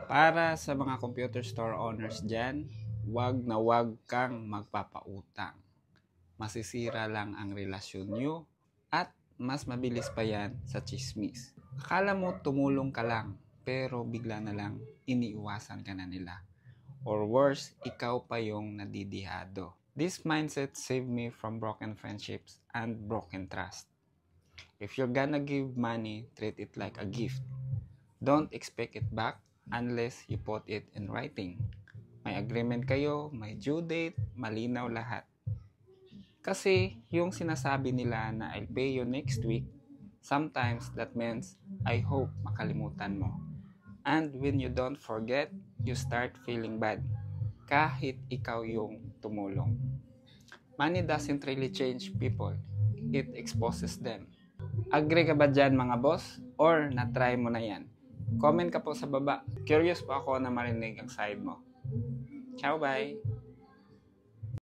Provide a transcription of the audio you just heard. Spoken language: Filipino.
Para sa mga computer store owners dyan, wag na wag kang magpapautang. Masisira lang ang relasyon nyo at mas mabilis pa yan sa chismis. Akala mo tumulong ka lang pero bigla na lang iniiwasan ka na nila. Or worse, ikaw pa yung nadidihado. This mindset saved me from broken friendships and broken trust. If you're gonna give money, treat it like a gift. Don't expect it back unless you put it in writing. May agreement kayo, may due date, malinaw lahat. Kasi yung sinasabi nila na I'll pay you next week, sometimes that means I hope makalimutan mo. And when you don't forget, you start feeling bad. Kahit ikaw yung tumulong. Money doesn't really change people. It exposes them. Agree ka ba dyan mga boss? Or na-try mo na yan? Comment ka po sa baba. Curious po ako na marinig ang side mo. Ciao, bye!